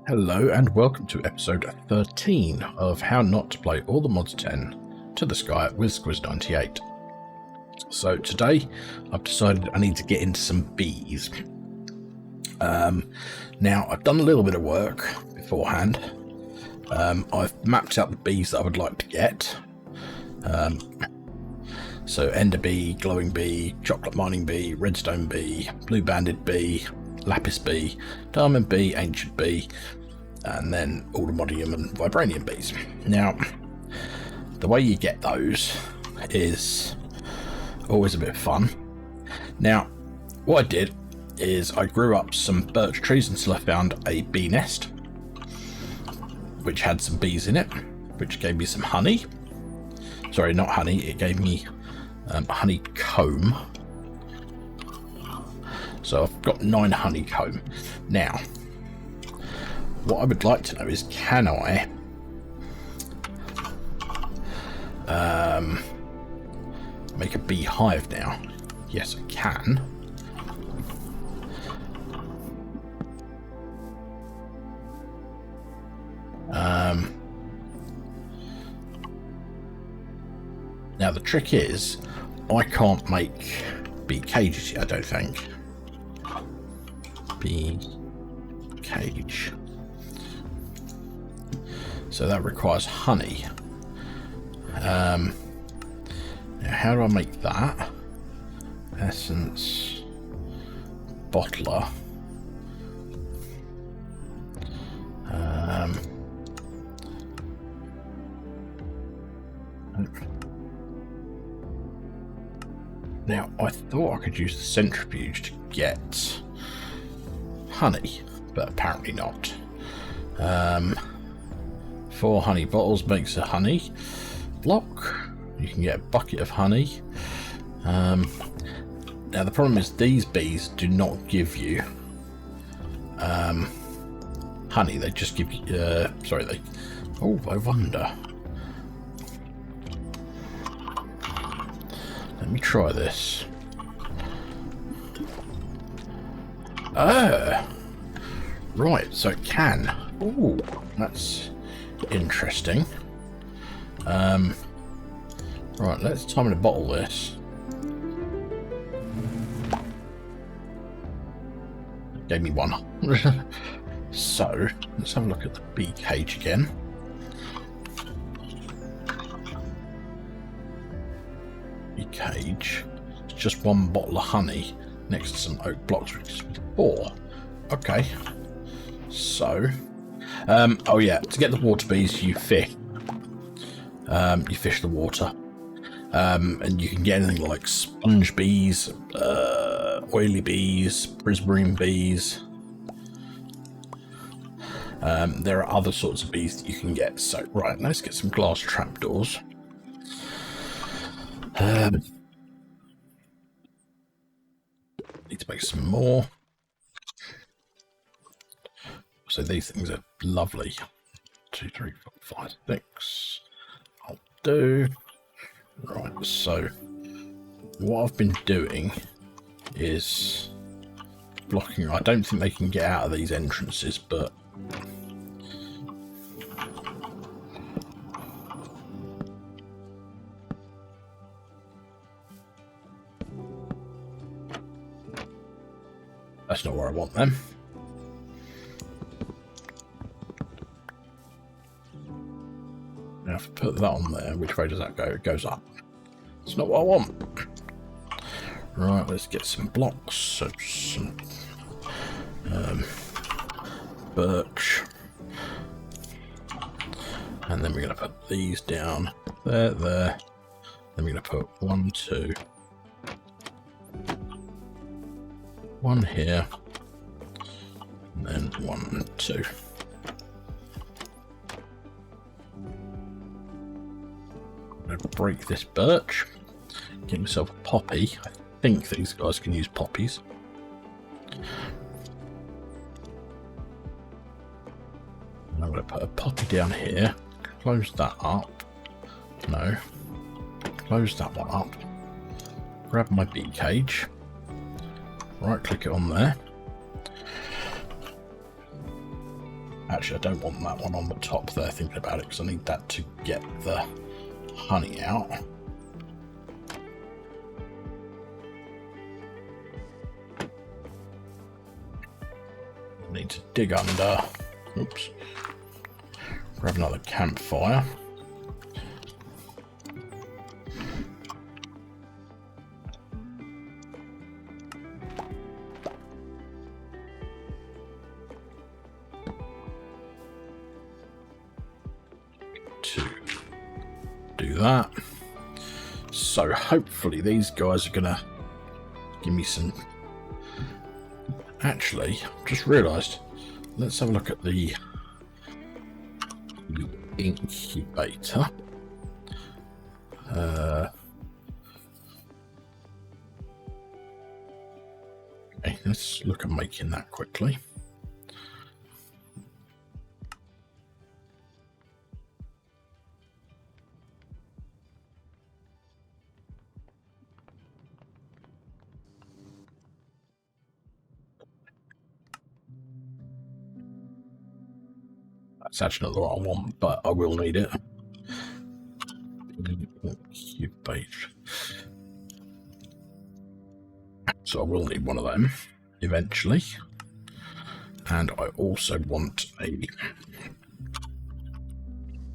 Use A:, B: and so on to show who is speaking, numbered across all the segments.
A: Hello and welcome to episode 13 of How Not to Play All the Mods 10 to the Sky with Squiz98. So today I've decided I need to get into some bees. Now I've done a little bit of work beforehand. I've mapped out the bees that I would like to get. So ender bee, glowing bee, chocolate mining bee, redstone bee, blue banded bee, lapis bee, diamond bee, ancient bee, and then allmodium and vibranium bees. Now, the way you get those is always a bit of fun. Now, what I did is I grew up some birch trees until I found a bee nest, which had some bees in it, which gave me some honey. Sorry, not honey, it gave me honeycomb. So I've got 9 honeycomb. Now, what I would like to know is, can I make a beehive now? Yes, I can. Now the trick is, I can't make bee cages yet, I don't think. Bee cage. So that requires honey. Now how do I make that? Essence, bottler. Now I thought I could use the centrifuge to get honey, but apparently not. 4 honey bottles makes a honey block. You can get a bucket of honey. Now the problem is these bees do not give you honey. They just give you oh, I wonder. Let me try this. Right, so it can. Oh, that's interesting. Right, let's time to bottle this. Gave me 1. So let's have a look at the bee cage again. Bee cage. It's just 1 bottle of honey next to some oak blocks, which is 4. Okay. So oh yeah, to get the water bees you fish. You fish the water. And you can get anything like sponge bees, oily bees, prismarine bees. There are other sorts of bees that you can get. So right, let's get some glass trapdoors. Need to make some more. So these things are lovely. 2, 3, 4, 5, 6. I'll do. Right, so what I've been doing is blocking. I don't think they can get out of these entrances, but that's not where I want them. Now if I put that on there, which way does that go? It goes up. It's not what I want. Right, let's get some blocks. So some birch. And then we're going to put these down. There. Then we're going to put 1, 2. 1 here. And then 1, 2. I'm going to break this birch, get myself a poppy. I think these guys can use poppies. And I'm going to put a poppy down here, close that up. No, close that one up. Grab my bee cage, right click it on there. Actually, I don't want that one on the top there, thinking about it, because I need that to get the honey out. Need to dig under. Oops. Grab another campfire. To do that. So hopefully these guys are gonna give me some. Actually, just realised. Let's have a look at the incubator. Okay, let's look at making that quickly. That's actually not what I want, but I will need it. So I will need one of them eventually. And I also want a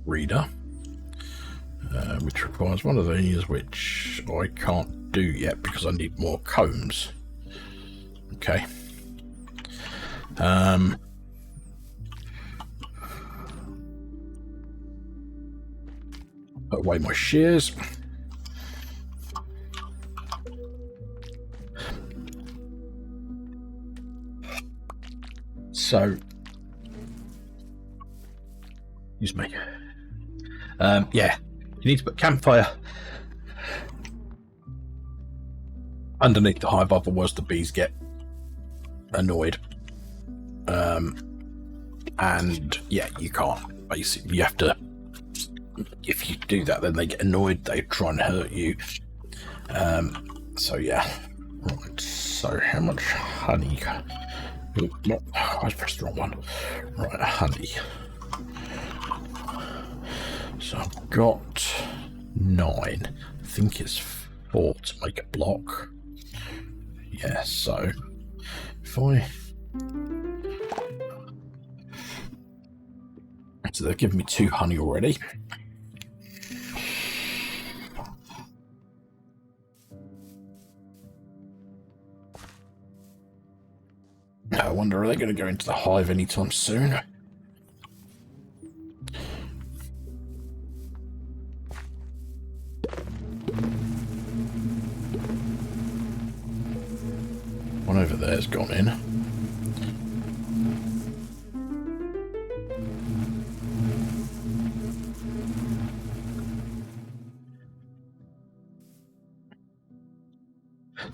A: reader, which requires one of these, which I can't do yet because I need more combs. Okay. Put away my shears. So, excuse me. Yeah, you need to put campfire underneath the hive, otherwise the bees get annoyed. And yeah, you can't. Basically, you have to. If you do that, then they get annoyed. They try and hurt you. So yeah. Right. So how much honey? No, I pressed the wrong one. Right, honey. So I've got 9. I think it's 4 to make a block. Yeah. So if I. So they've given me 2 honey already. I wonder, are they going to go into the hive anytime soon? One over there's gone in.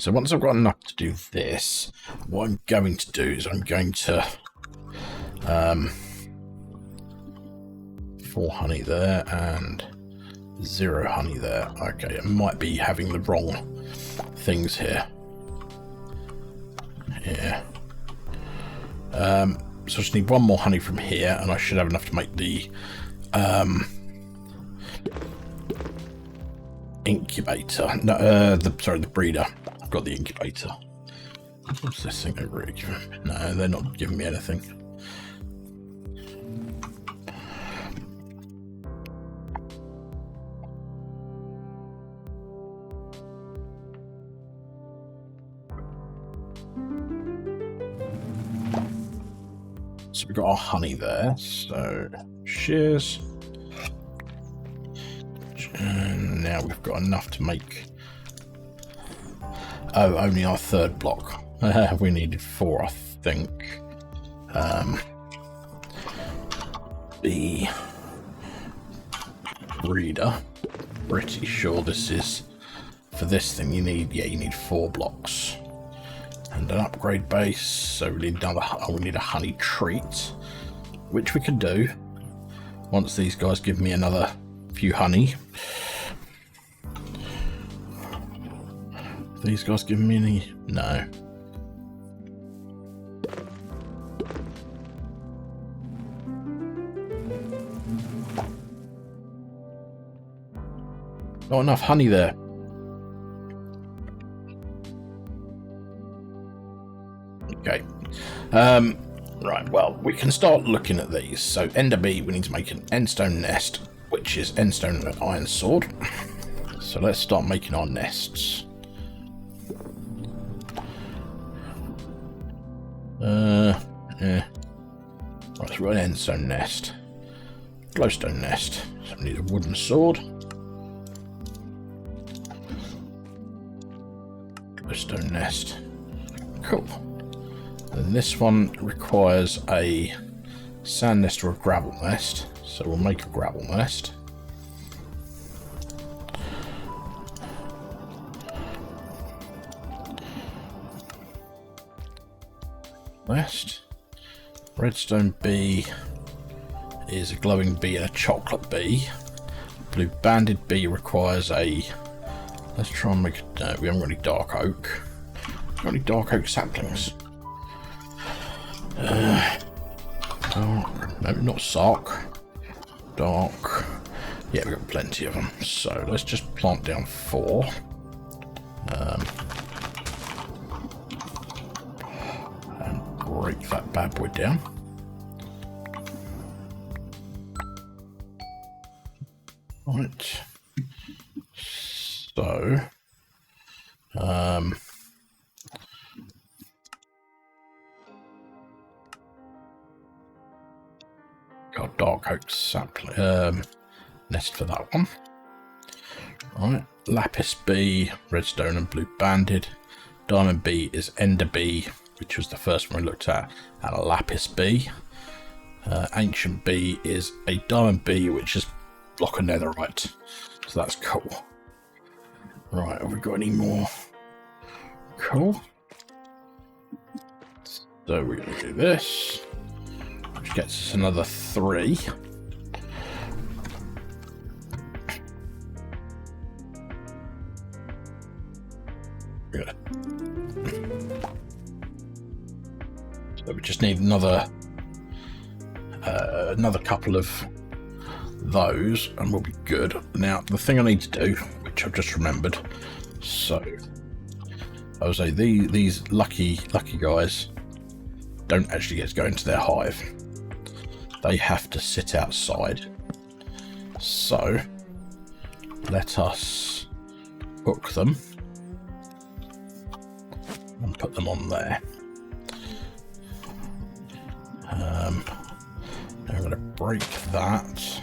A: So once I've got enough to do this, what I'm going to do is I'm going to 4 honey there and 0 honey there. Okay, I might be having the wrong things here. Yeah. So I just need 1 more honey from here, and I should have enough to make the incubator. No, the breeder. I've got the incubator. What's this thing over here? No, they're not giving me anything. So we've got our honey there. So shears. And now we've got enough to make. Oh, only our 3rd block. We needed 4, I think. The breeder. Pretty sure this is for this thing. You need 4 blocks and an upgrade base. So we need another. We need a honey treat, which we can do once these guys give me another few honey. These guys giving me any? No. Not enough honey there. Okay. Right, well, we can start looking at these. So, ender bee, we need to make an endstone nest, which is endstone and iron sword. So let's start making our nests. Yeah. Right, so we've got an endstone nest. Glowstone nest. So we need a wooden sword. Glowstone nest. Cool. And this one requires a sand nest or a gravel nest. So we'll make a gravel nest. Nest. Redstone bee is a glowing bee and a chocolate bee. Blue banded bee requires a... Let's try and make it... we haven't got any dark oak. Got any dark oak saplings? Dark. No, not sark. Dark. Yeah, we've got plenty of them. So let's just plant down 4. And break that bad boy down. Right. So, got dark oak sapling nest for that one. Right, lapis bee, redstone and blue banded. Diamond bee is ender bee, which was the first one we looked at, and a lapis bee. Ancient bee is a diamond bee, which is block of netherite, so that's cool. Right, have we got any more? Cool. So we're going to do this, which gets us another 3. Good. So we just need another couple of those, and we'll be good. Now, the thing I need to do, which I've just remembered, so I would say these lucky guys don't actually get to go into their hive. They have to sit outside. So let us hook them and put them on there. Now I'm going to break that.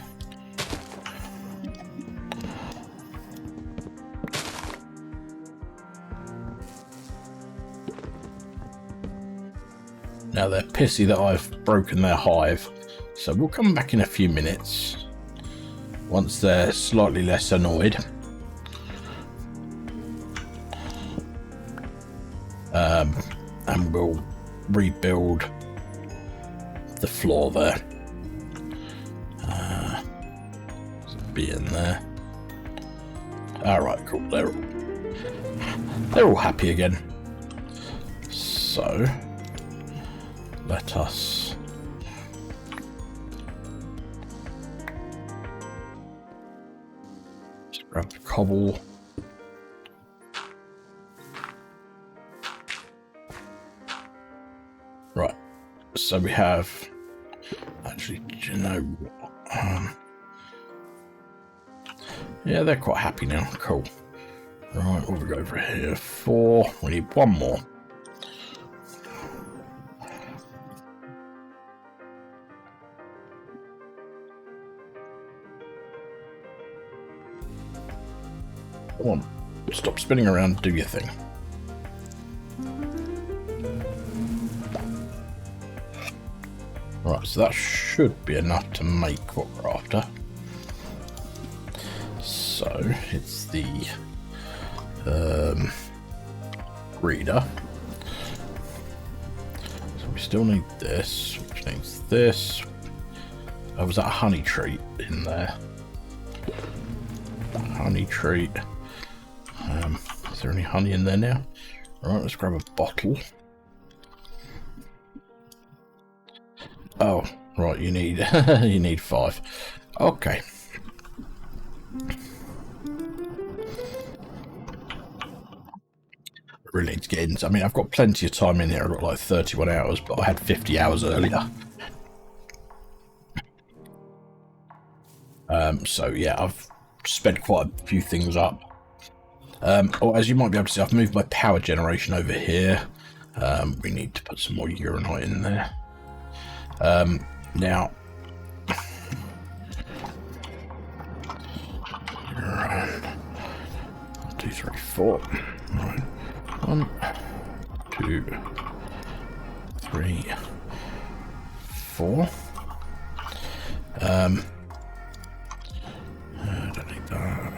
A: Now they're pissy that I've broken their hive, so we'll come back in a few minutes once they're slightly less annoyed. And we'll rebuild the floor there. Be in there. Alright, cool. They're all happy again. So let us just grab the cobble. Right, so we have, actually, do you know what? Yeah, they're quite happy now. Cool. Right, what have we got over here? 4. We need 1 more. Come on, stop spinning around, do your thing. Right, so that should be enough to make what we're after. So it's the reader. So we still need this, which needs this. Oh, was that a honey treat in there? Honey treat. Is there any honey in there now? Alright, let's grab a bottle. Oh, right, you need you need 5. Okay. really need to get in. I mean, I've got plenty of time in here. I've got like 31 hours, but I had 50 hours earlier. So yeah, I've sped quite a few things up. As you might be able to see, I've moved my power generation over here. We need to put some more uranite in there. Now, 2, 3, 4. Right. 1, 2, 3, 4. Don't need that.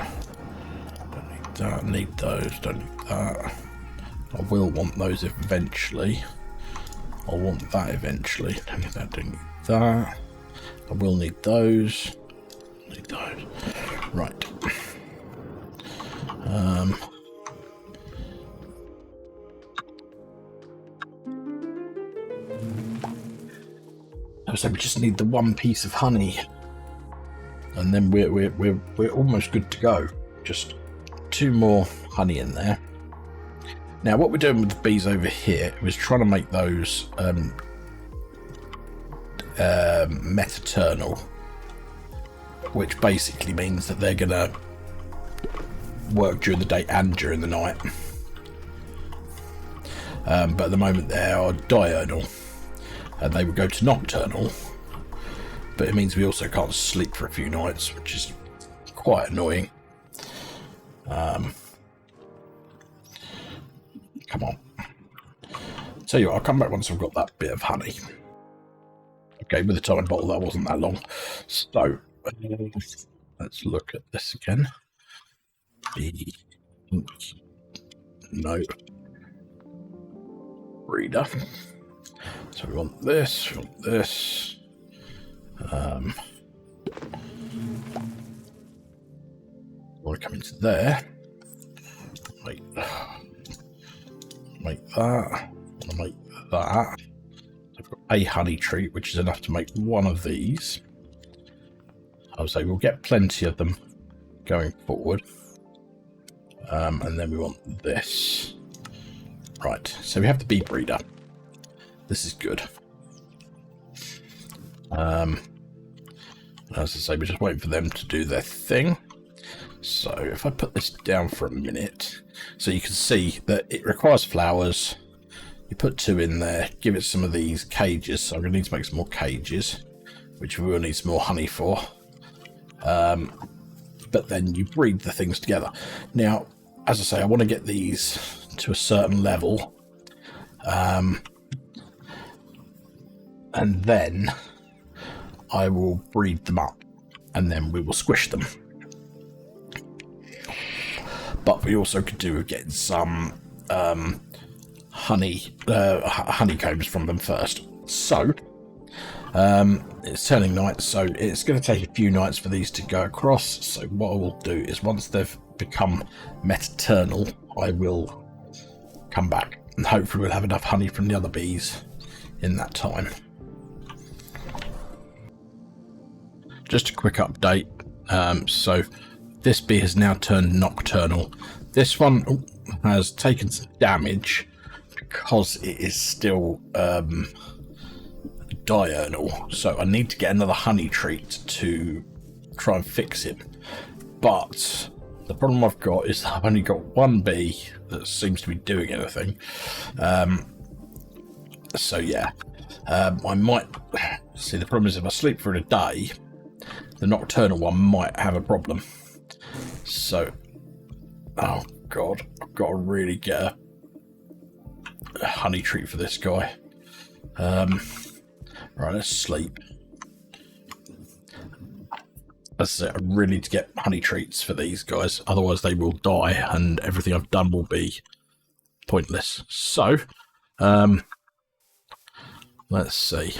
A: Don't need that. Need those. Don't need that. I will want those eventually. I'll want that eventually. Don't need that. Don't need that. I will need those. Need those. Right. So we just need the one piece of honey, and then we're almost good to go. Just 2 more honey in there. Now, what we're doing with the bees over here is trying to make those metaternal, which basically means that they're gonna work during the day and during the night. But at the moment they are diurnal. They would go to nocturnal, but it means we also can't sleep for a few nights, which is quite annoying. Come on. Tell you what, I'll come back once I've got that bit of honey. Okay, with the time bottle, that wasn't that long. So, let's look at this again. No. Breeder. So we want this, we want this. Want to come into there. Make that. Make that. I've got a honey treat, which is enough to make one of these. I would say we'll get plenty of them going forward. And then we want this. Right, so we have the bee breeder. This is good. As I say, we're just waiting for them to do their thing. So if I put this down for a minute, so you can see that it requires flowers. You put 2 in there, give it some of these cages. So I'm going to need to make some more cages, which we will need some more honey for. But then you breed the things together. Now, as I say, I want to get these to a certain level. And then I will breed them up, and then we will squish them. But we also could do with getting some honeycombs from them first. So it's turning night, so it's going to take a few nights for these to go across. So what I will do is, once they've become metaternal, I will come back, and hopefully we'll have enough honey from the other bees in that time. Just a quick update. So this bee has now turned nocturnal. This one has taken some damage because it is still diurnal. So I need to get another honey treat to try and fix it. But the problem I've got is that I've only got one bee that seems to be doing anything. So yeah, I might see. The problem is if I sleep for a day, the nocturnal one might have a problem. So, oh god, I've got to really get a honey treat for this guy. Right, let's sleep. That's it. I really need to get honey treats for these guys, otherwise they will die and everything I've done will be pointless. So, let's see.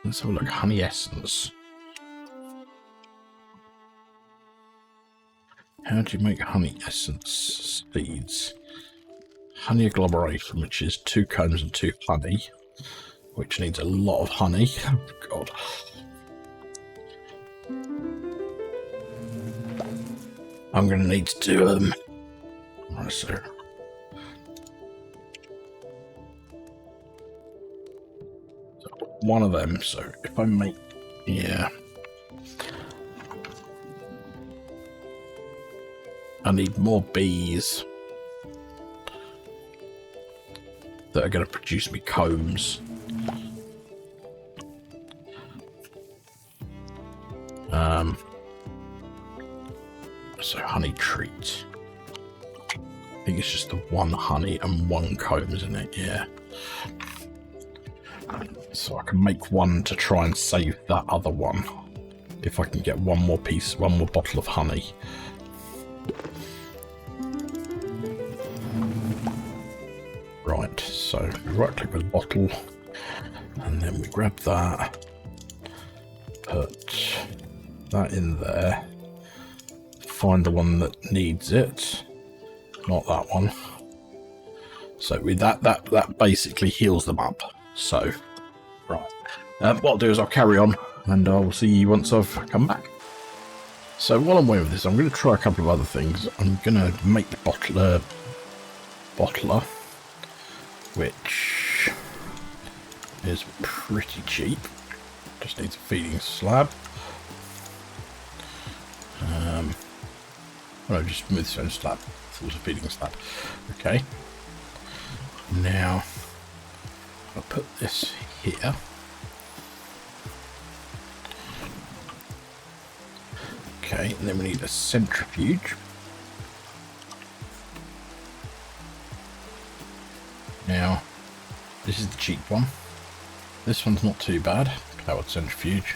A: Let's have a look. Honey essence. How do you make honey essence seeds? Honey agglomeration, which is 2 combs and 2 honey, which needs a lot of honey. Oh, God. I'm going to need to do so one of them. So if I make, yeah, I need more bees that are going to produce me combs. So honey treat. I think it's just the one honey and one comb, isn't it? Yeah. So I can make one to try and save that other one. If I can get one more piece, one more bottle of honey. Right, so we right click with the bottle and then we grab that, put that in there, find the one that needs it, not that one. So with that basically heals them up. So right, what I'll do is I'll carry on and I'll see you once I've come back. So while I'm waiting with this, I'm going to try a couple of other things. I'm going to make the bottler, which is pretty cheap. Just needs a feeding slab. No, just smooth stone slab. It was a feeding slab. Okay. Now I'll put this here. Okay, and then we need a centrifuge. Now, this is the cheap one. This one's not too bad. Powered centrifuge.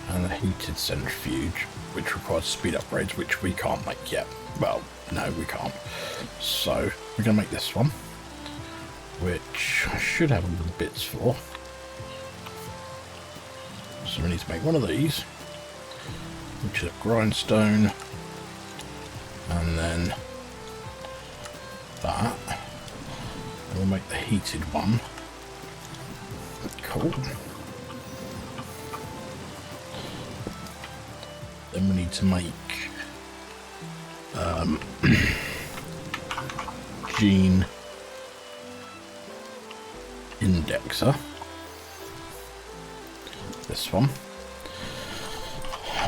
A: And a heated centrifuge, which requires speed upgrades, which we can't make yet. Well, no, we can't. So, we're going to make this one, which I should have all the bits for. So we need to make one of these, which is a grindstone, and then that. And we'll make the heated one. Cool. Then we need to make gene indexer. This one.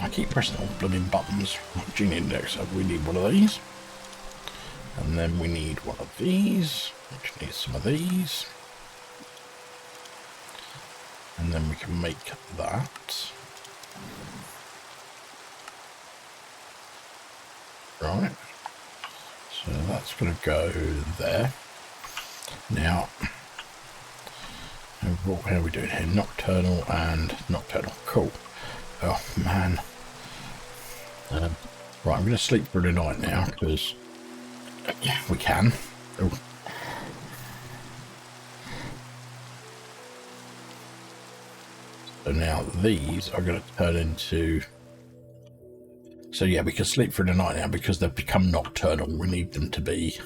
A: I keep pressing all the blooming buttons. Gene indexer. We need one of these. And then we need one of these, which needs some of these. And then we can make that. Right. So that's going to go there. Now, how are we doing here? Nocturnal and nocturnal. Cool. Oh, man. Right, I'm going to sleep for the night now, because we can. Oh. So now these are going to turn into... So yeah, we can sleep for the night now because they've become nocturnal. We need them to be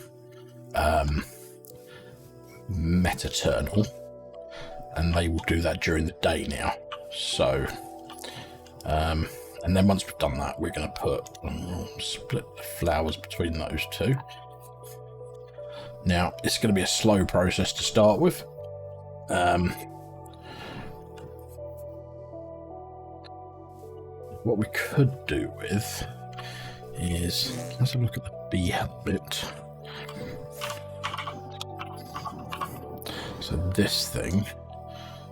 A: metaternal, and they will do that during the day now. So, and then once we've done that, we're going to put split the flowers between those two. Now, it's going to be a slow process to start with. What we could do with is, let's have a look at the bee helmet. So this thing,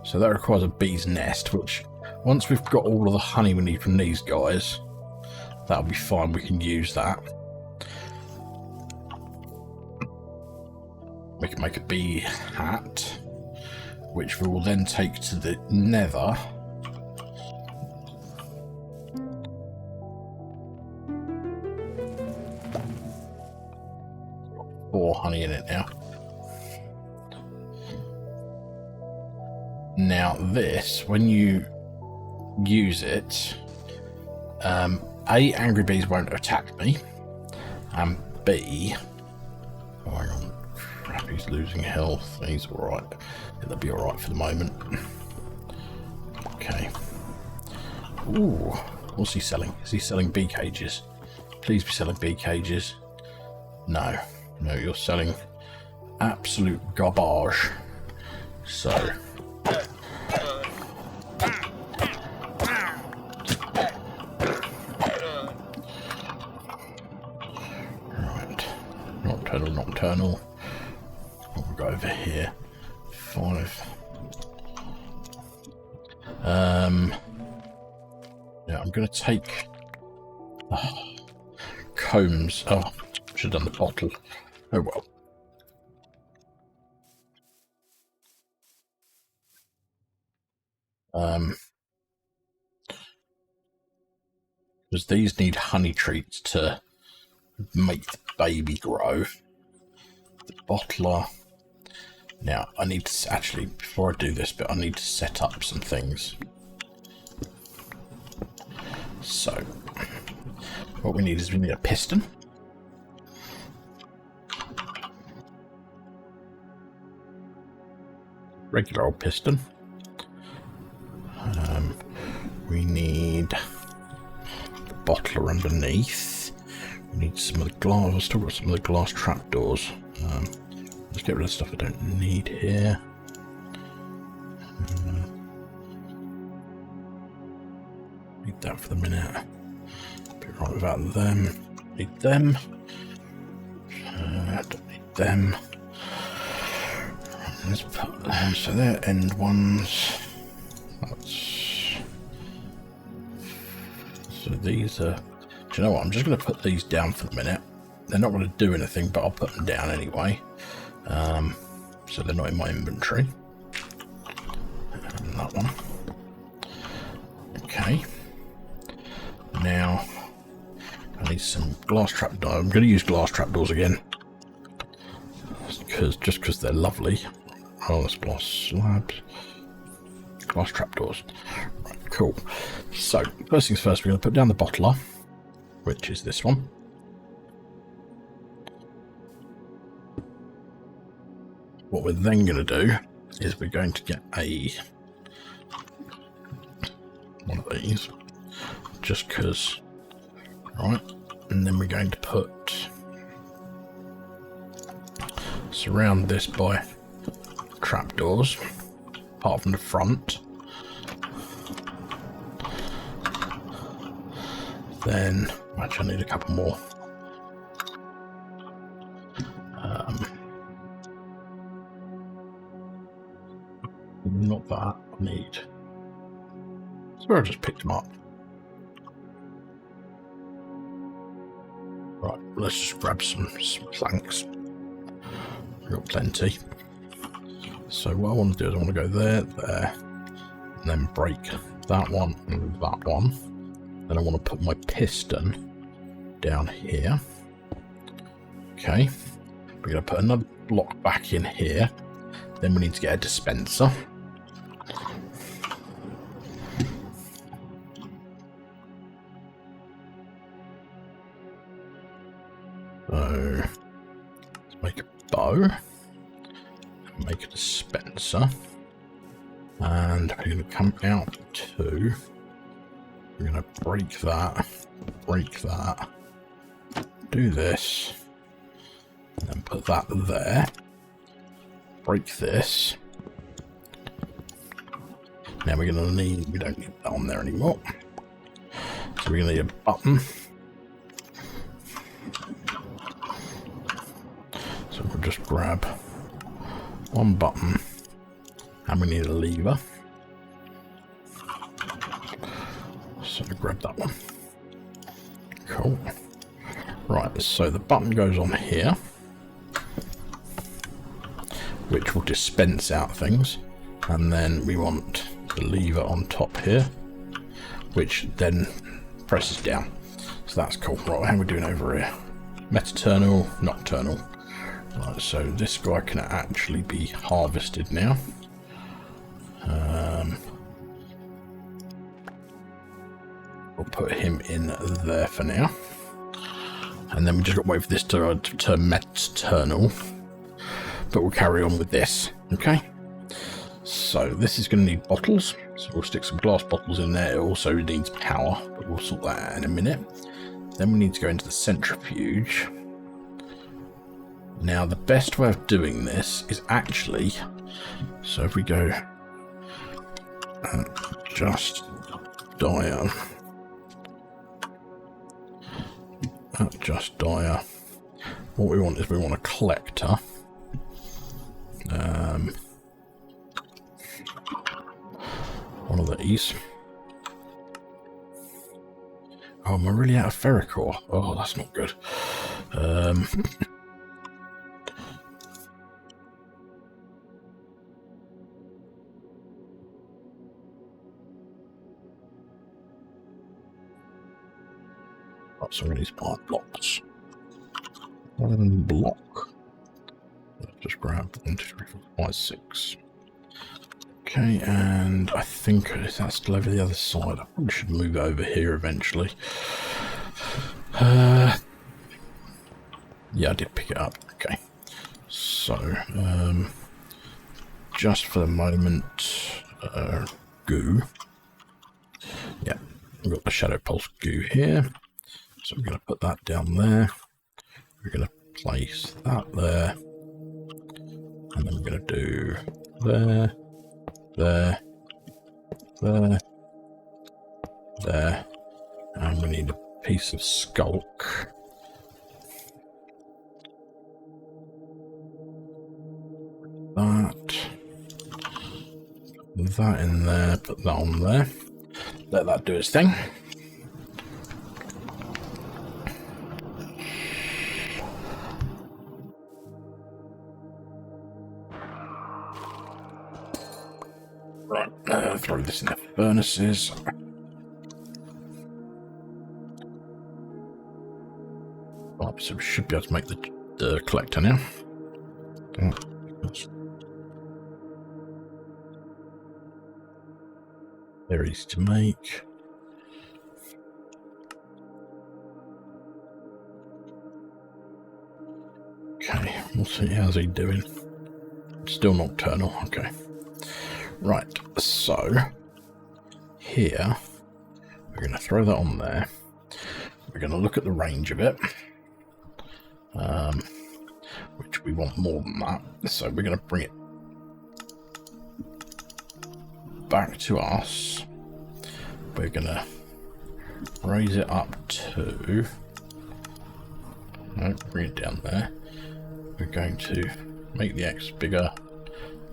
A: so that requires a bee's nest, which once we've got all of the honey we need from these guys, that'll be fine. We can use that. We can make a bee hat, which we will then take to the nether. Honey in it now. Now this, when you use it, A, angry bees won't attack me, and B, oh hang on, crap, he's losing health. He's alright. He'll be alright for the moment. Okay. Ooh, what's he selling? Is he selling bee cages? Please be selling bee cages. No, no, you're selling absolute garbage. So right, nocturnal. We'll go over here. 5. Yeah, I'm going to take combs. Oh, should have done the bottle. Oh well. Because these need honey treats to make the baby grow. The bottler. Now, I need to actually, before I do this bit, I need to set up some things. So, what we need is we need a piston. Regular old piston. We need the bottler underneath. We need some of the glass. I've still got some of the glass trapdoors. Let's get rid of stuff I don't need here. Need that for the minute. Be right without them. Need them. Don't need them. Let's put so they're end ones. So these are. Do you know what? I'm just going to put these down for the minute. They're not going to do anything, but I'll put them down anyway. So they're not in my inventory. And that one. Okay. Now I need some glass trapdoors. I'm going to use glass trapdoors again, because they're lovely. Oh, that's glass slabs. Glass trapdoors. Right, cool. So first things first, we're going to put down the bottler, which is this one. What we're then going to do is we're going to get one of these, just because, right, and then we're going to surround this by trapdoors, apart from the front. Then, actually I need a couple more. Not that I need. So I just picked them up. Right, let's just grab some planks. We've got plenty. So what I want to do is I want to go there, and then break that one and that one. Then I want to put my piston down here. Okay, we're going to put another block back in here. Then we need to get a dispenser. So let's make a bow, make a dispenser, and we're going to come out to, we're going to break that, do this, and then put that there, break this. Now we're going to need, we don't need that on there anymore, so we're going to need a button. So we'll just grab one button, and we need a lever. So grab that one. Cool. Right, so the button goes on here, which will dispense out things, and then we want the lever on top here, which then presses down. So that's cool. Right, how are we doing over here? Meternal, nocturnal. Right, so this guy can actually be harvested now. We'll put him in there for now. And then we just got to wait for this to turn meternal. But we'll carry on with this, okay? So this is going to need bottles. So we'll stick some glass bottles in there. It also needs power, but we'll sort that out in a minute. Then we need to go into the centrifuge. Now, the best way of doing this is actually, so if we go just dire, what we want is we want a collector. One of these. Oh, am I really out of ferrocore? Oh, that's not good. So I'm going to use part blocks. One block. Let's just grab 1, 2, 3, 4, 5, 6. Okay, and I think that's still over the other side. I probably should move it over here eventually. Yeah, I did pick it up. Okay, so just for the moment, goo. Yeah, we've got the shadow pulse goo here. So I'm going to put that down there. We're going to place that there. And then we're going to do there, there, there, there. And we need a piece of skulk. That in there, put that on there. Let that do its thing. Right, throw this in the furnaces. Right, so we should be able to make the collector now. Very easy to make. Okay, we'll see how's he doing. Still nocturnal, okay. Right, so here we're going to throw that on there. We're going to look at the range of it, which we want more than that. So we're going to bring it back to us. We're going to raise it up to, no, bring it down there. We're going to make the X bigger,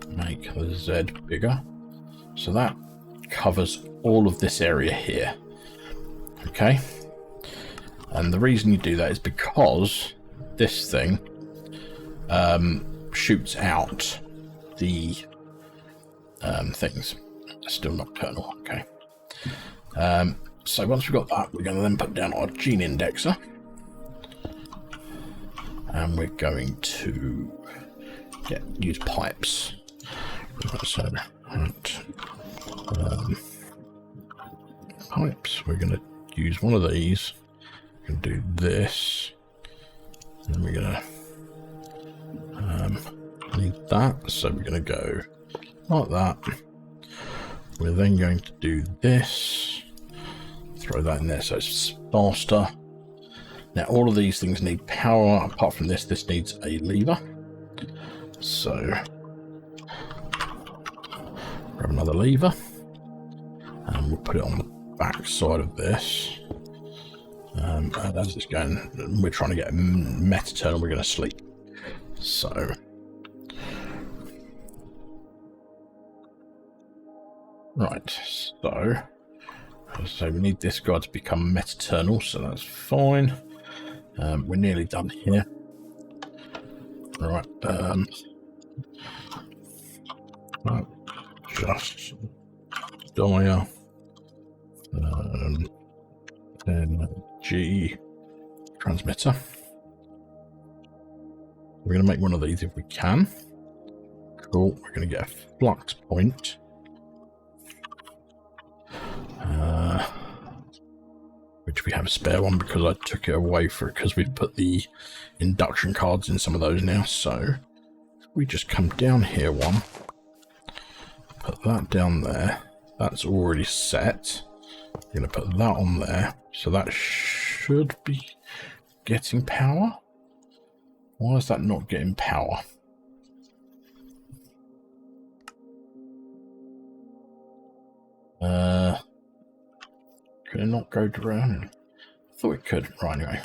A: make the Z bigger. So that covers all of this area here. Okay. And the reason you do that is because this thing shoots out the things. They're still nocturnal. Okay. So once we've got that, we're going to then put down our gene indexer. And we're going to use pipes. So, pipes, we're going to use one of these. We're going to do this. And we're going to need that. So we're going to go like that. We're then going to do this. Throw that in there so it's faster. Now all of these things need power. Apart from this, this needs a lever. So grab another lever and we'll put it on the back side of this. And as it's going, we're trying to get a meta turn and we're going to sleep. So right, so we need this guy to become metaternal, so that's fine. We're nearly done here. Right, just dire, then G transmitter. We're going to make one of these if we can. Cool, we're going to get a flux point. Which we have a spare one because I took it away for it because we've put the induction cards in some of those now. So we just come down here one, put that down there. That's already set. We're going to put that on there. So that should be getting power. Why is that not getting power? Could it not go around? I thought it could. Right, anyway.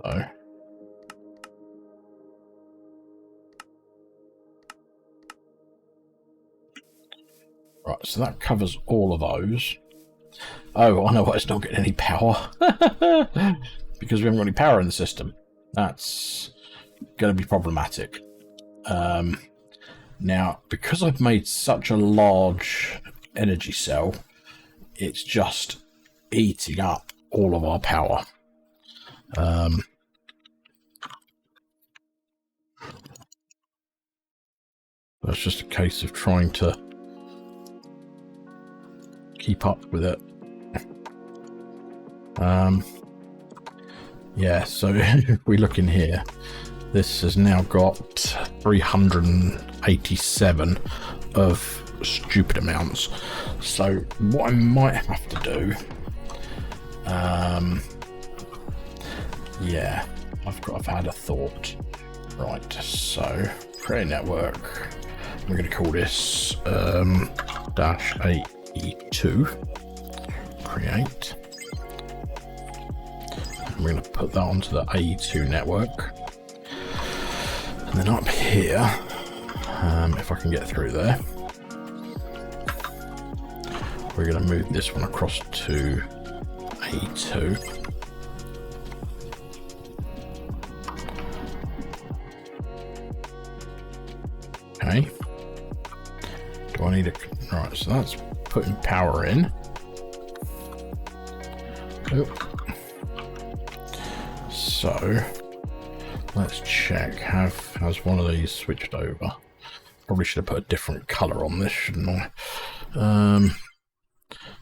A: So. Right, so that covers all of those. Oh, I know why it's not getting any power. Because we haven't got any power in the system. That's going to be problematic. Now, because I've made such a large energy cell, it's just eating up all of our power. It's just a case of trying to keep up with it. Yeah, so if we look in here, this has now got 387 of stupid amounts. So what I might have to do, yeah, I've had a thought. Right, so create a network. We're going to call this dash AE2 create. And we're going to put that onto the AE2 network. And then up here, if I can get through there, we're going to move this one across to AE2. Okay. Do I need a... Right, so that's putting power in. Oh. So, let's check. Has one of these switched over? Probably should have put a different colour on this, shouldn't I?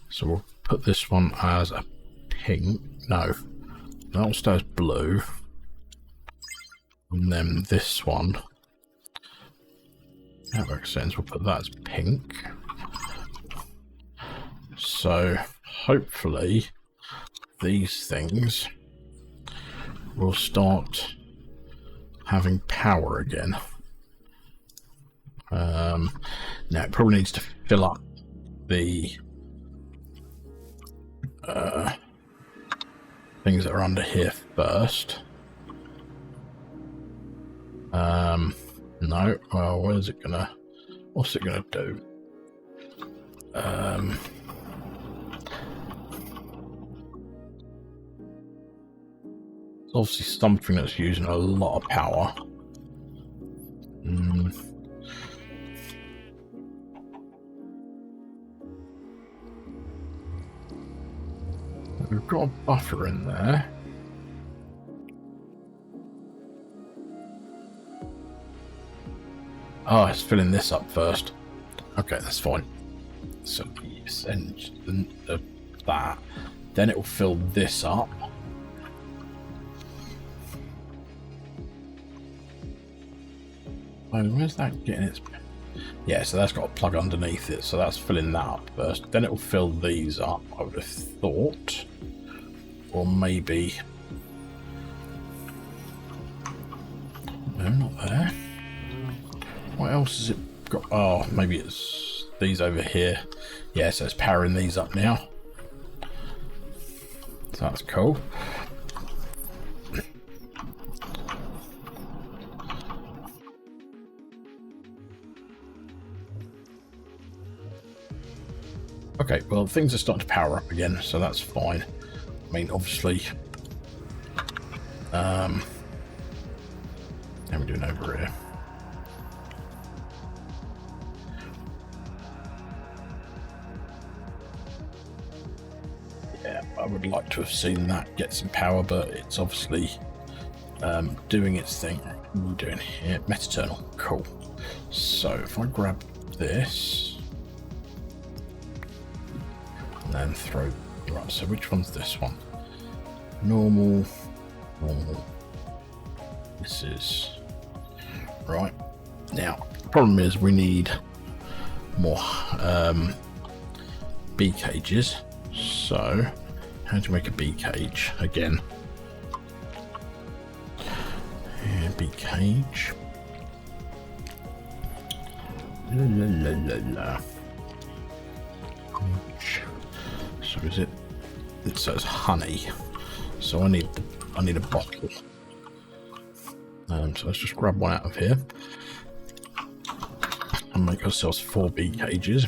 A: So we'll put this one as a pink. No, that one stays blue. And then this one, that makes sense. We'll put that as pink. So hopefully these things will start having power again. Now it probably needs to fill up the things that are under here first. No, well, what's it gonna do? It's obviously something that's using a lot of power. We've got a buffer in there. Oh, it's filling this up first. Okay, that's fine. So send that. Then it will fill this up. Oh, where's that getting its... Yeah, so that's got a plug underneath it, so that's filling that up first. Then it will fill these up, I would have thought. Or maybe... No, not there. What else has it got? Oh, maybe it's these over here. Yeah, so it's powering these up now. So that's cool. Okay, well, things are starting to power up again, so that's fine. I mean, obviously, how are we doing over here? Yeah, I would like to have seen that get some power, but it's obviously doing its thing. What are we doing here? Metaternal, cool. So if I grab this, and then throw... Right, so which one's this one? Normal, normal. This is... Right. Now, the problem is we need more bee cages. So, how do you make a bee cage? Again. Yeah, bee cage. La la la la la. So is it? It says honey. So I need a bottle. So let's just grab one out of here and make ourselves 4 bee cages.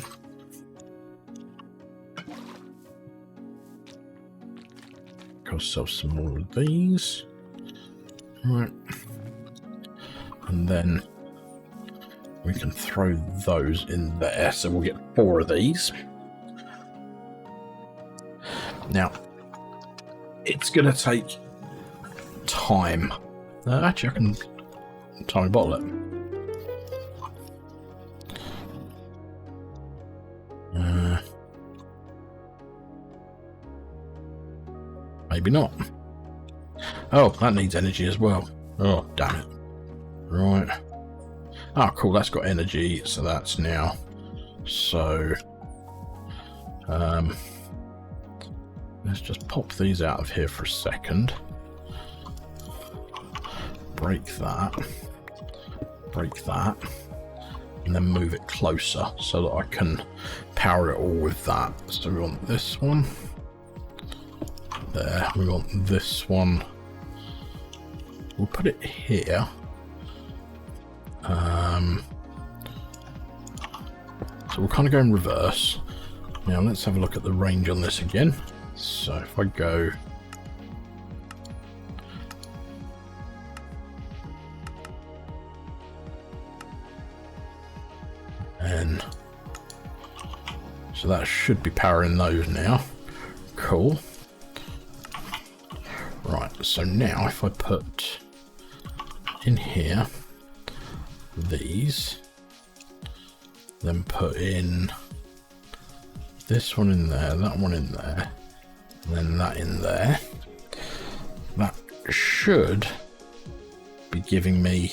A: Make ourselves some more of these. Right. And then we can throw those in there. So we'll get 4 of these. Now, it's going to take time. Actually, I can time bottle it. Maybe not. Oh, that needs energy as well. Oh, damn it. Right. Oh, cool. That's got energy. So that's now. So, let's just pop these out of here for a second. Break that, and then move it closer so that I can power it all with that. So we want this one there, we want this one, we'll put it here. So we'll kind of go in reverse. Now let's have a look at the range on this again. So if I go and so that should be powering those now. Cool. Right, so now if I put in here these, then put in this one in there, that one in there, and then that in there, that should be giving me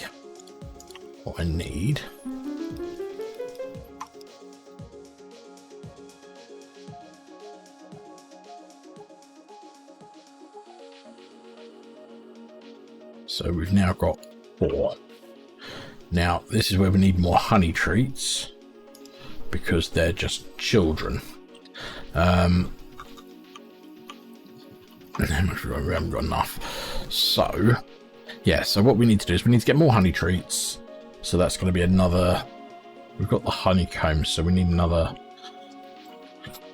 A: what I need. So we've now got 4. Now this is where we need more honey treats because they're just children. We haven't got enough. So yeah, so what we need to do is we need to get more honey treats. So that's going to be another, we've got the honeycomb, so we need another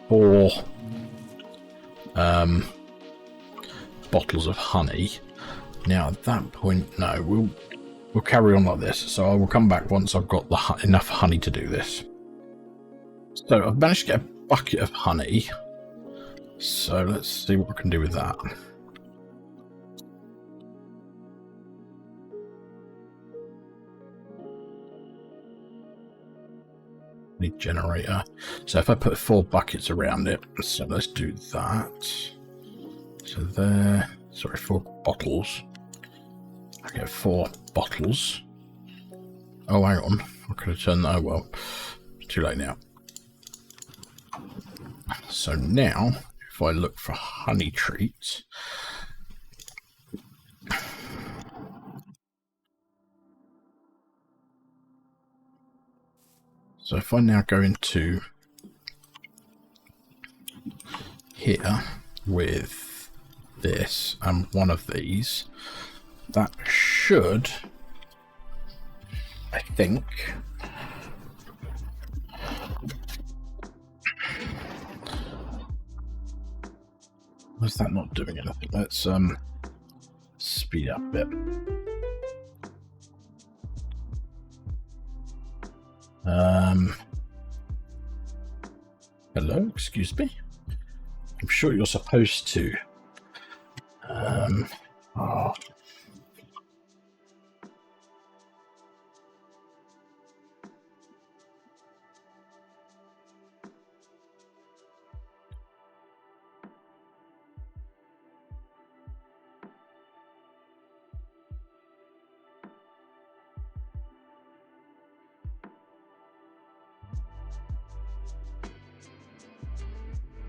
A: 4 bottles of honey. Now at that point, no, we'll carry on like this. So I will come back once I've got enough honey to do this. So I've managed to get a bucket of honey. So let's see what we can do with that. Need generator. So if I put 4 buckets around it, so let's do that. So there, sorry, 4 bottles. I get 4 bottles. Oh, hang on. I could have turned that. Oh, well, it's too late now. So now, if I look for honey treats, so if I now go into here with this and one of these, that should, I think, why is that not doing anything? Let's speed up a bit. Hello, excuse me. I'm sure you're supposed to. Oh.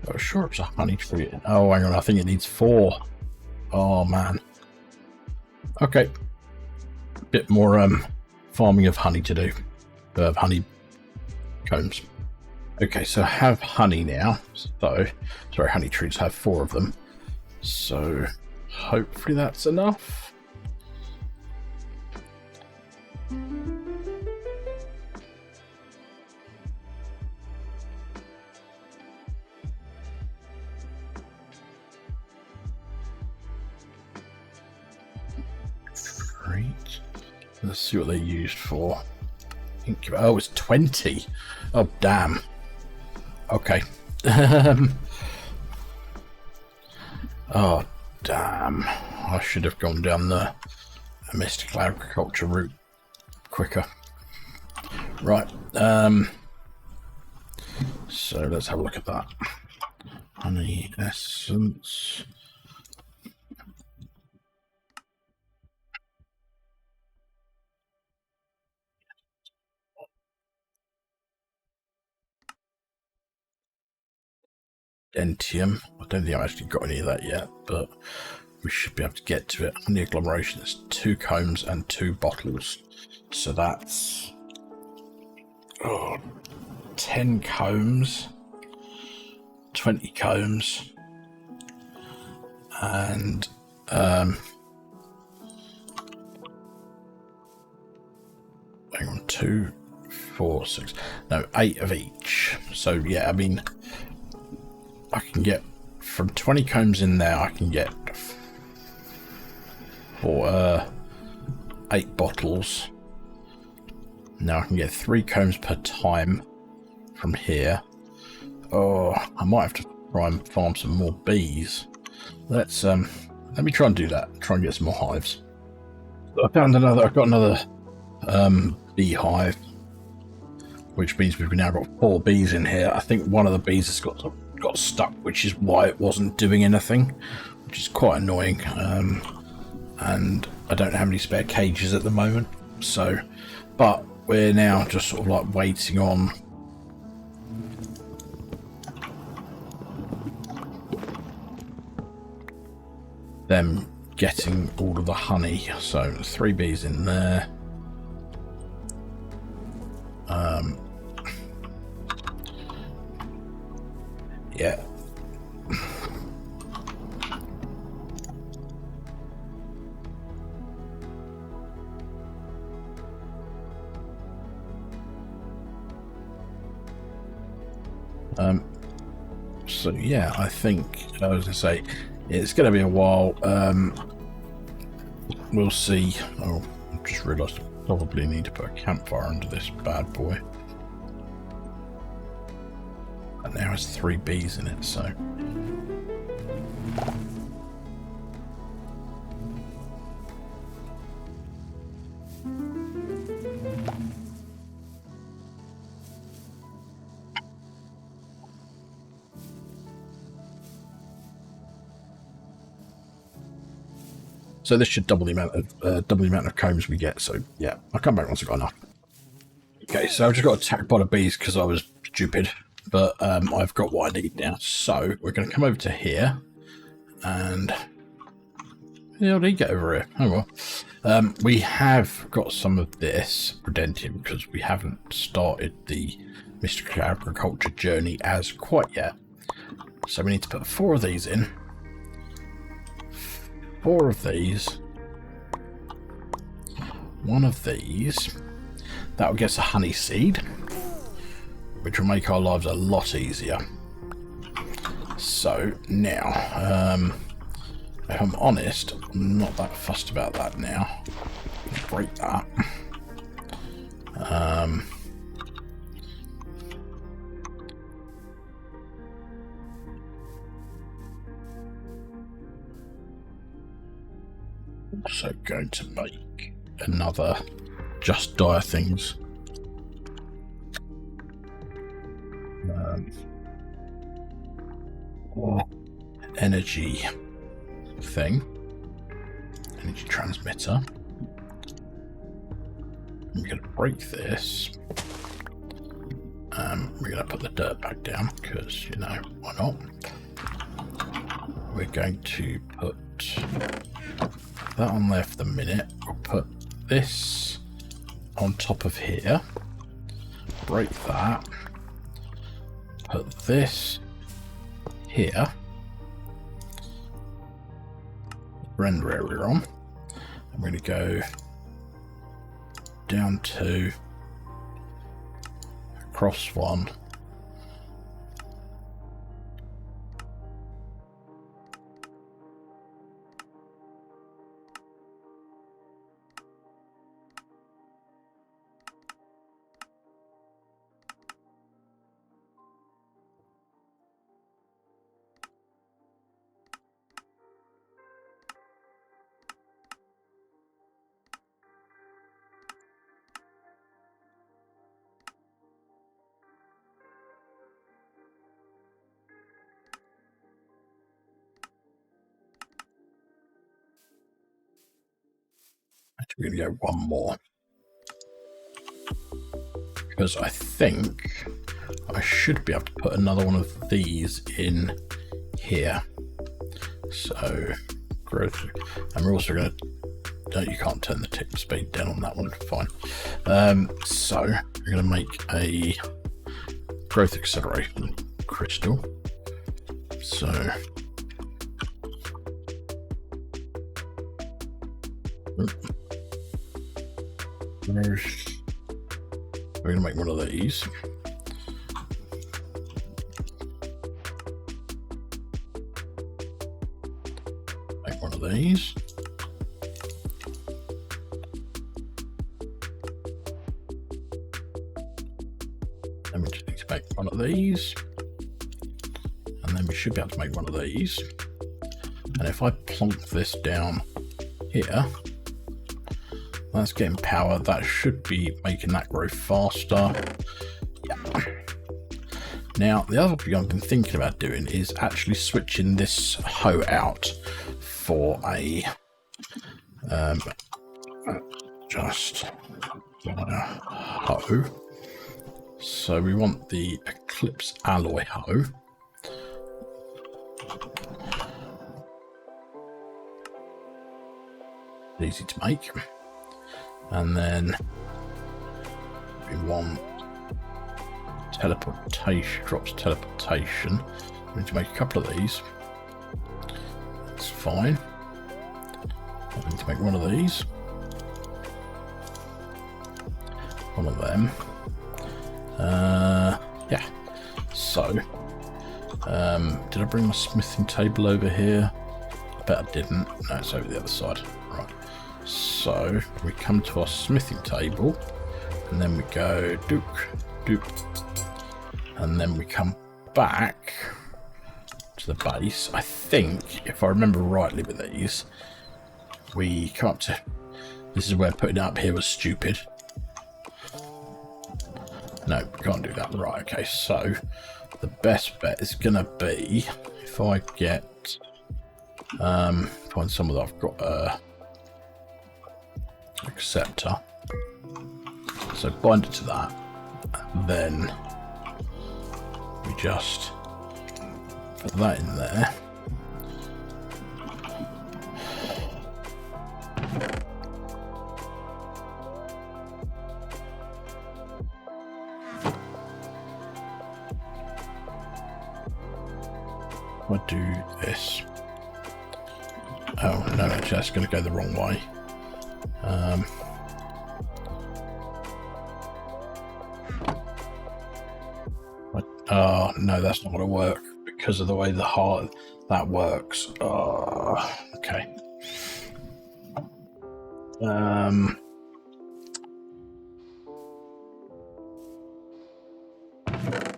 A: Oh, sure, it's a honey tree. Oh, hang on, I think it needs 4. Oh man. Okay. Bit more farming of honey to do. Honey combs. Okay, so I have honey now. So, sorry, honey trees, have 4 of them. So, hopefully that's enough. Great. Let's see what they're used for. Oh, it's 20. Oh, damn. Okay. Oh, damn. I should have gone down the mystical agriculture route quicker. Right. So let's have a look at that. Honey essence. Dentium. I don't think I've actually got any of that yet, but we should be able to get to it. The agglomeration is 2 combs and 2 bottles. So that's 10 combs, 20 combs, and hang on, 2, 4, 6, no, 8 of each. So yeah, I mean, I can get from 20 combs in there, I can get 8 bottles. Now I can get 3 combs per time from here. Oh, I might have to try and farm some more bees. Let's let me try and do that. Try and get some more hives. I found another. I've got another beehive, which means we've now got 4 bees in here. I think one of the bees has got stuck, which is why it wasn't doing anything, which is quite annoying. And I don't have any spare cages at the moment, so, but we're now just sort of like waiting on them getting all of the honey. So 3 bees in there. Yeah. So yeah, I think I was gonna say it's gonna be a while. We'll see. Oh, I just realised I probably need to put a campfire under this bad boy. And now has 3 bees in it, so. So this should double the amount of combs we get. So yeah, I'll come back once I've got enough. Okay, so I've just got attacked by the bees because I was stupid, but I've got what I need now. So we're going to come over to here, and how did he get over here? Oh well. We have got some of this Prudentium because we haven't started the mystical agriculture journey as quite yet. So we need to put 4 of these in. 4 of these, 1 of these. That will get us a honey seed, which will make our lives a lot easier. So now, if I'm honest, I'm not that fussed about that now. Break that. Also going to make another just dire things. Energy thing. Energy transmitter. I'm going to break this. We're going to put the dirt back down because, you know, why not? We're going to put that on there for the minute. We'll put this on top of here. Break that. Put this here. Render area on. I'm going to go down to across one. We're going to go one more because I think I should be able to put another one of these in here. So growth, and we're also going to. No, you can't turn the tick speed down on that one. Fine. So we're going to make a growth acceleration crystal. So we're going to make one of these. Make one of these. Then we just need to make one of these. And then we should be able to make one of these. And if I plonk this down here, that's getting power. That should be making that grow faster. Yeah. Now, the other thing I've been thinking about doing is actually switching this hoe out for a just hoe. So we want the Eclipse alloy hoe. Easy to make. And then we want teleportation, drops teleportation. We need to make a couple of these. That's fine. I need to make one of these. One of them. Yeah. So, did I bring my smithing table over here? I bet I didn't. No, it's over the other side. Right. So we come to our smithing table, and then we go dook, dook, and then we come back to the base. I think, if I remember rightly with these, we come up to, this is where putting it up here was stupid. No, we can't do that. Right, okay, so the best bet is going to be if I get, find someone that I've got acceptor. So bind it to that, and then we just put that in there. I do this. Oh no, actually that's going to go the wrong way. Oh no, that's not going to work because of the way the heart that works. Oh, okay.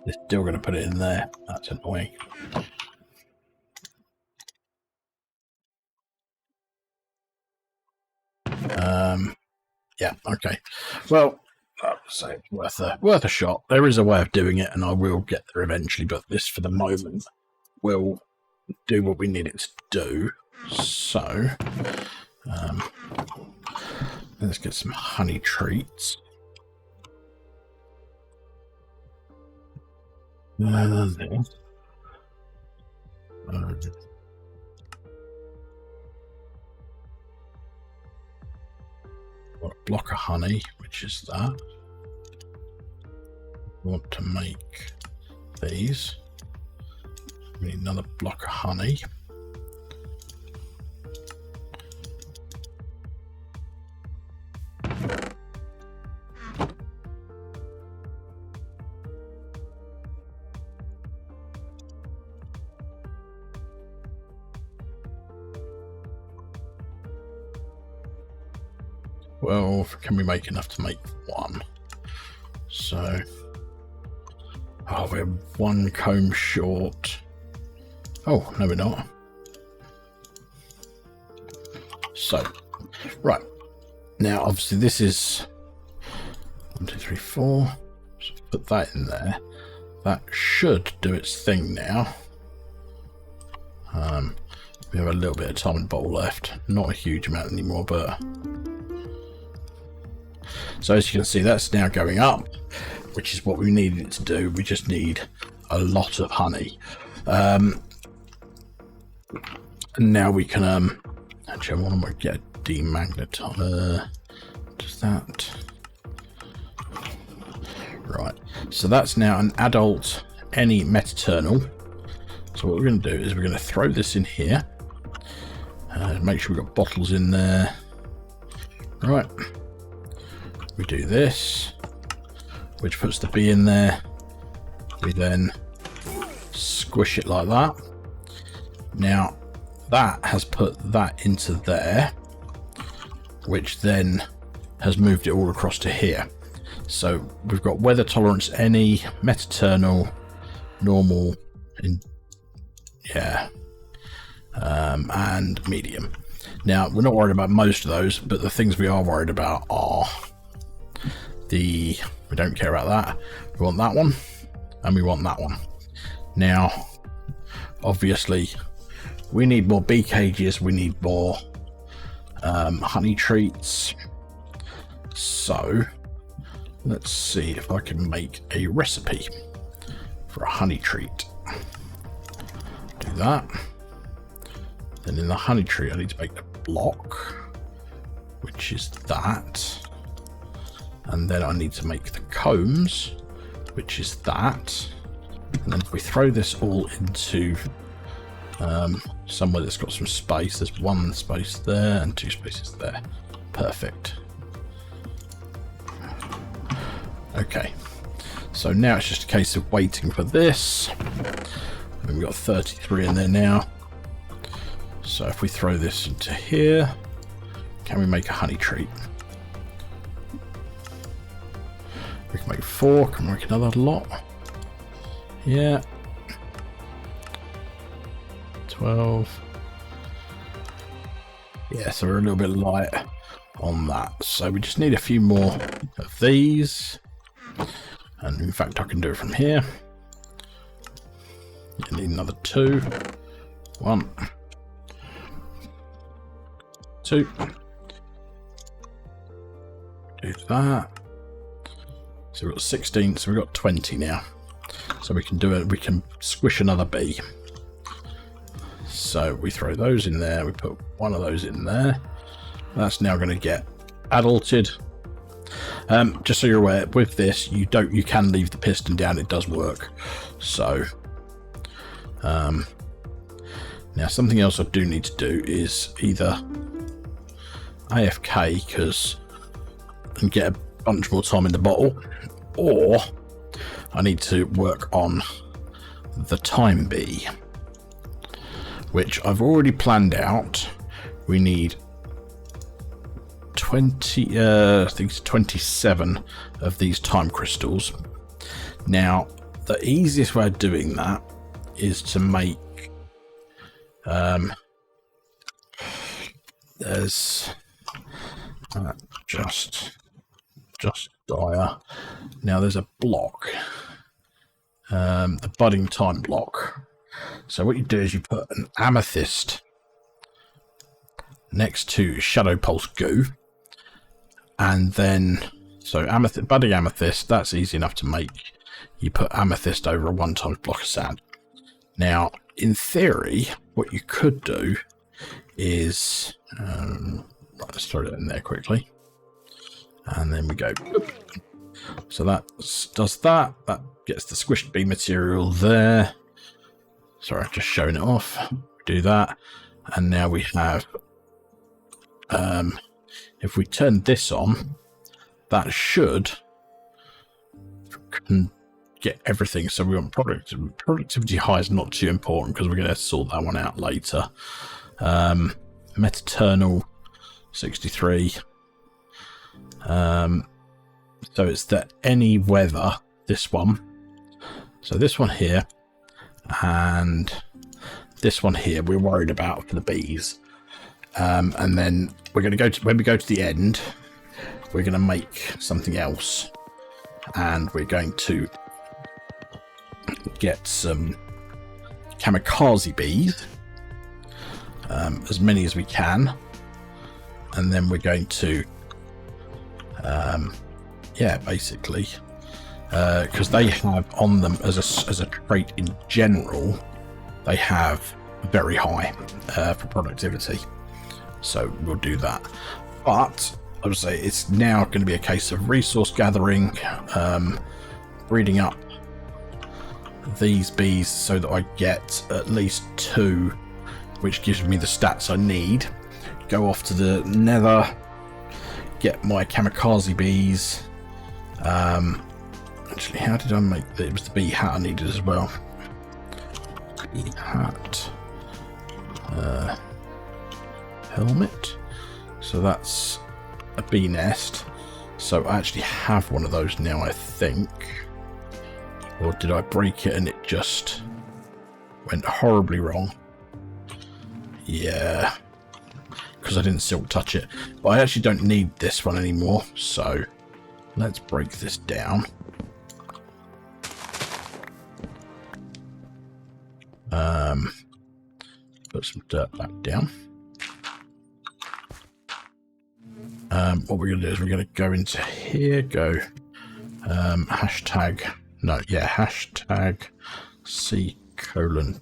A: It's still going to put it in there. That's annoying. Yeah, okay. Well, I would say it's worth a shot. There is a way of doing it, and I will get there eventually, but this, for the moment, will do what we need it to do. So, let's get some honey treats. There. Got a block of honey, which is that. We want to make these. We need another block of honey. Well, can we make enough to make one? So, oh, we're one comb short. Oh, no, we're not. So, right. Now, obviously, this is 1, 2, 3, 4. So put that in there. That should do its thing now. We have a little bit of time and bottle left. Not a huge amount anymore, but... So as you can see, that's now going up, which is what we needed it to do. We just need a lot of honey. And now we can... actually, I want to get a demagnetizer. Does that... Right. So that's now an adult any metaternal. So what we're going to do is we're going to throw this in here. Make sure we've got bottles in there. Right. We do this, which puts the bee in there. We then squish it like that. Now that has put that into there, which then has moved it all across to here. So we've got weather tolerance, any, metaternal, normal, and medium. Now we're not worried about most of those, but the things we are worried about are we don't care about that. We want that one, and we want that one. Now, obviously, we need more bee cages. We need more honey treats. So, let's see if I can make a recipe for a honey treat. Do that. Then in the honey treat, I need to make a block, which is that. And then I need to make the combs, which is that. And then if we throw this all into somewhere that's got some space, there's one space there and 2 spaces there. Perfect. Okay. So now it's just a case of waiting for this. And we've got 33 in there now. So if we throw this into here, can we make a honey treat? We can make 4, can we make another lot? Yeah. 12. Yeah, so we're a little bit light on that. So we just need a few more of these. And in fact, I can do it from here. I need another 2. 1. 2. Do that. So we've got 16, so we've got 20 now. So we can do it, we can squish another bee. So we throw those in there, we put one of those in there. That's now going to get adulted. Just so you're aware, with this, you can leave the piston down, it does work. So, now something else I do need to do is either AFK, and get a bunch more time in the bottle, or I need to work on the time bee, which I've already planned out. We need 20, I think it's 27 of these time crystals. Now, the easiest way of doing that is to make there's just dire. Now there's a block, the budding time block. So what you do is you put an amethyst next to shadow pulse goo, and then so budding amethyst, that's easy enough to make. you put amethyst over a 1x block of sand. Now, in theory, what you could do is, right, let's throw that in there quickly. And then we go, boop. So that does that. That gets the squished bee material there. Sorry, I've just shown it off. Do that. And now we have, if we turn this on, that should get everything. So we want productivity high is not too important because we're going to sort that one out later. Metaternal 63. So it's that any weather, this one. So this one here and this one here we're worried about for the bees. And then we're going to go to, when we go to the end, we're going to make something else. And we're going to get some kamikaze bees, as many as we can. And then we're going to, yeah, basically, because they have on them as a trait in general, they have very high for productivity. So we'll do that. But I would say it's now going to be a case of resource gathering, breeding up these bees so that I get at least 2, which gives me the stats I need. Go off to the nether, get my kamikaze bees. Actually, how did I make that? It was the bee hat I needed as well. Bee hat, helmet. So that's a bee nest. So I actually have one of those now, I think. Or did I break it and it just went horribly wrong? Yeah, because I didn't silk touch it. But I actually don't need this one anymore, so let's break this down. Put some dirt back down. What we're going to do is we're going to go into here, go hashtag, no, yeah, hashtag C:2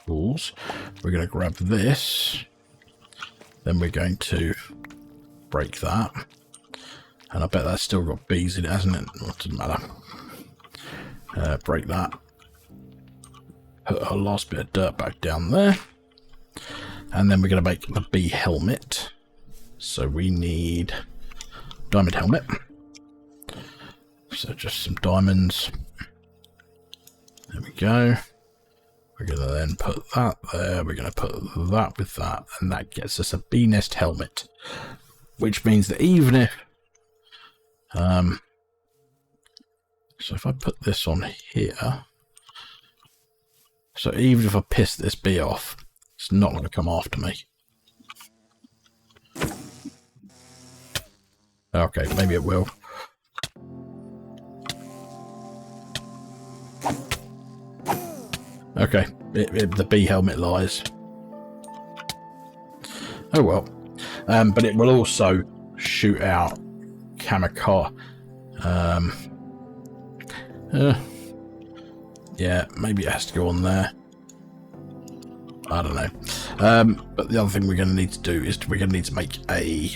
A: tools. We're going to grab this, then we're going to break that, and I bet that's still got bees in it, hasn't it? Well, it doesn't matter. Break that, put our last bit of dirt back down there, and then we're going to make the bee helmet. So we need diamond helmet, so just some diamonds. There we go. We're going to then put that there, we're going to put that with that, and that gets us a bee nest helmet, which means that even if so if I put this on here, so even if I piss this bee off, it's not going to come after me. Okay, maybe it will. Okay, the bee helmet lies. Oh well. But it will also shoot out kamikaze. Yeah, maybe it has to go on there. I don't know. But the other thing we're going to need to do is we're going to need to make a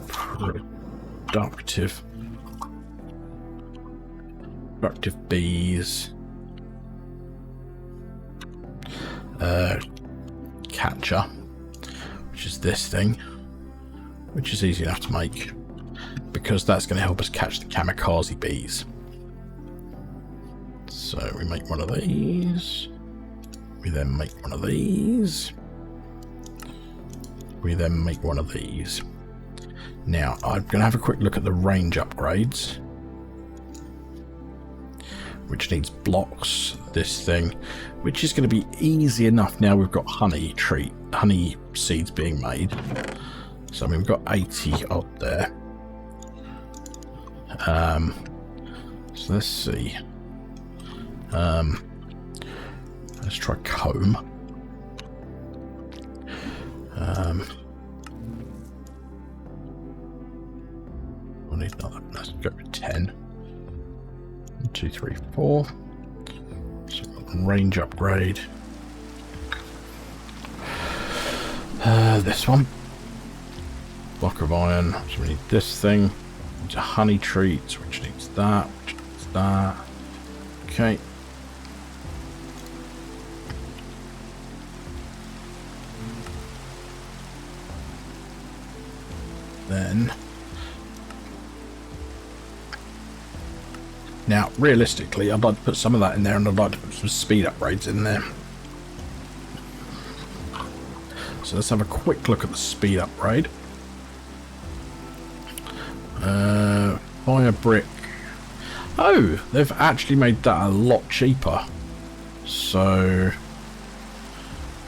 A: productive bees catcher, which is this thing, which is easy enough to make because that's going to help us catch the kamikaze bees. So we make one of these, we then make one of these, we then make one of these. Now I'm going to have a quick look at the range upgrades, which needs blocks, this thing, which is going to be easy enough now we've got honey seeds being made. So I mean, we've got 80 odd there. So let's see. Let's try comb. 10. 1, 2, 3, 4. So range upgrade. This one. Block of iron. So we need this thing. It's a honey treat, which needs that, which needs that. Okay. Then. Now, realistically, I'd like to put some of that in there, and I'd like to put some speed upgrades in there. So let's have a quick look at the speed upgrade. Fire brick. Oh, they've actually made that a lot cheaper. So,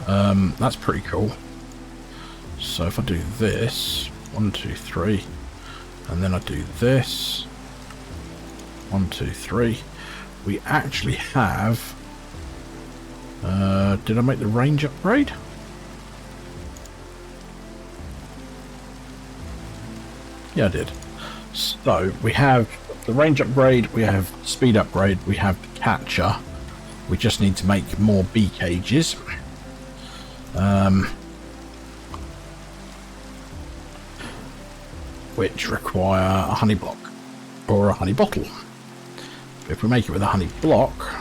A: that's pretty cool. So if I do this, 1, 2, 3, and then I do this, 1, 2, 3, we actually have, did I make the range upgrade? Yeah, I did. So we have the range upgrade, we have speed upgrade, we have the catcher. We just need to make more bee cages. Which require a honey block or a honey bottle. If we make it with a honey block,